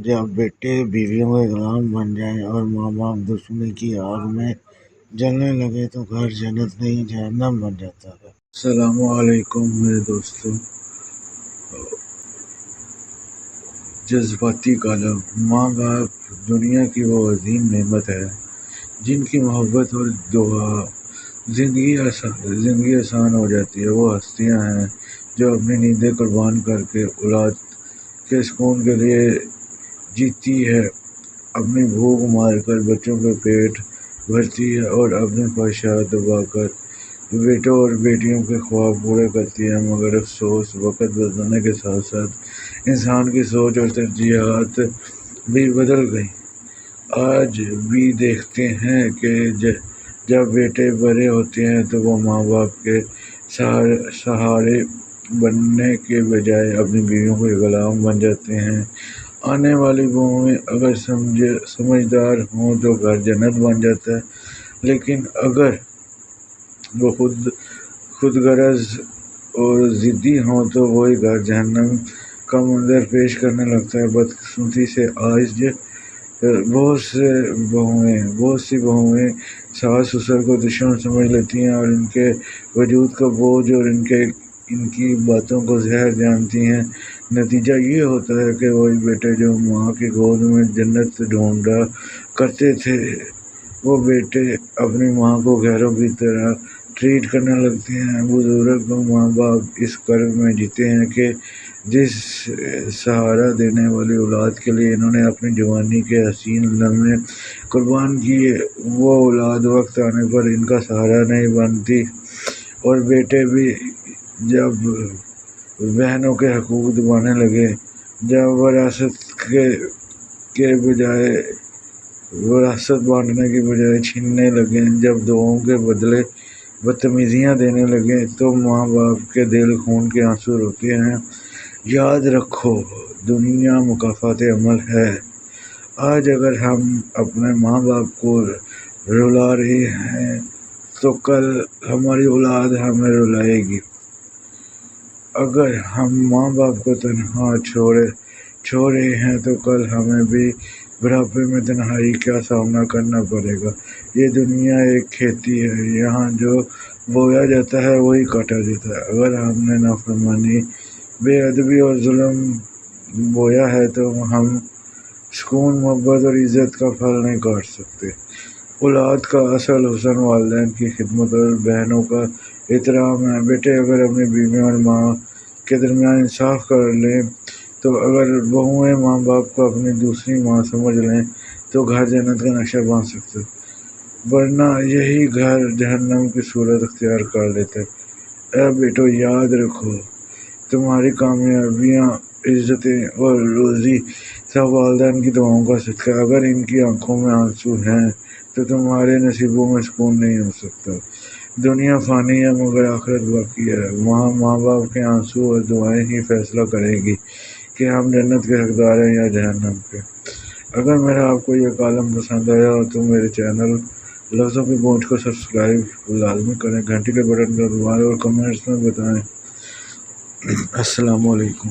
جب بیٹے بیویوں کے غلام بن جائیں اور ماں باپ دشمنی کی آگ میں جلنے لگے تو گھر جنت نہیں جہنم بن جاتا ہے۔ السلام علیکم میرے دوستو۔ جذباتی کالم۔ ماں باپ دنیا کی وہ عظیم نعمت ہے جن کی محبت اور دعا زندگی آسان ہو جاتی ہے۔ وہ ہستیاں ہیں جو اپنی نیندیں قربان کر کے اولاد کے سکون کے لیے جیتی ہے، اپنی بھوک مار کر بچوں کے پیٹ بھرتی ہے اور اپنی خواہشات دبا کر بیٹوں اور بیٹیوں کے خواب پورے کرتی ہے۔ مگر افسوس، وقت بدلنے کے ساتھ ساتھ انسان کی سوچ اور ترجیحات بھی بدل گئی۔ آج بھی دیکھتے ہیں کہ جب بیٹے بڑے ہوتے ہیں تو وہ ماں باپ کے سہارے بننے کے بجائے اپنی بیویوں کے غلام بن جاتے ہیں۔ آنے والی بہویں اگر سمجھدار ہوں تو گھر جنت بن جاتا ہے، لیکن اگر وہ خود غرض اور ضدی ہوں تو وہی گھر جہنم کا منظر پیش کرنے لگتا ہے۔ بدقسمتی سے آج بہت سی بہویں ساس سسر کو دشمن سمجھ لیتی ہیں اور ان کے وجود کا بوجھ اور ان کی باتوں کو زہر جانتی ہیں۔ نتیجہ یہ ہوتا ہے کہ وہی بیٹے جو ماں کی گود میں جنت ڈھونڈا کرتے تھے، وہ بیٹے اپنی ماں کو غیروں کی طرح ٹریٹ کرنے لگتے ہیں۔ بزرگ ماں باپ اس کرب میں جیتے ہیں کہ جس سہارا دینے والی اولاد کے لیے انہوں نے اپنی جوانی کے حسین لمحے قربان کیے، وہ اولاد وقت آنے پر ان کا سہارا نہیں بنتی۔ اور بیٹے بھی جب بہنوں کے حقوق دبانے لگے، جب وراثت بانٹنے کی بجائے چھیننے لگے، جب دعاؤں کے بدلے بدتمیزیاں دینے لگے تو ماں باپ کے دل خون کے آنسو روتے ہیں۔ یاد رکھو، دنیا مکافات عمل ہے۔ آج اگر ہم اپنے ماں باپ کو رلا رہے ہیں تو کل ہماری اولاد ہمیں رلائے گی۔ اگر ہم ماں باپ کو تنہا چھوڑ رہے ہیں تو کل ہمیں بھی بڑھاپے میں تنہائی کا سامنا کرنا پڑے گا۔ یہ دنیا ایک کھیتی ہے، یہاں جو بویا جاتا ہے وہی کاٹا جاتا ہے۔ اگر ہم نے نافرمانی، بے ادبی اور ظلم بویا ہے تو ہم سکون، محبت اور عزت کا پھل نہیں کاٹ سکتے۔ اولاد کا اصل حسن والدین کی خدمت اور بہنوں کا احترام ہے۔ بیٹے اگر اپنی بیویوں اور ماں کے درمیان انصاف کر لیں تو اگر بہویں ماں باپ کو اپنی دوسری ماں سمجھ لیں تو گھر جنت کا نقشہ بن سکتا ہے، ورنہ یہی گھر جہنم کی صورت اختیار کر لیتا ہے۔ اے بیٹو، یاد رکھو، تمہاری کامیابیاں، عزتیں اور روزی سب والدین کی دعاؤں کا صدقہ ہے۔ اگر ان کی آنکھوں میں آنسو ہیں تو تمہارے نصیبوں میں سکون نہیں ہو سکتا۔ دنیا فانی ہے مگر آخرت باقی ہے۔ وہاں ماں باپ کے آنسو اور دعائیں ہی فیصلہ کریں گی کہ ہم جنت کے حقدار ہیں یا جہنم کے۔ اگر میرا آپ کو یہ کالم پسند آیا ہو تو میرے چینل لفظوں کی گونج کو سبسکرائب لازمی کریں، گھنٹی کے بٹن کو دبائیں اور کمنٹس میں بتائیں۔ السلام علیکم۔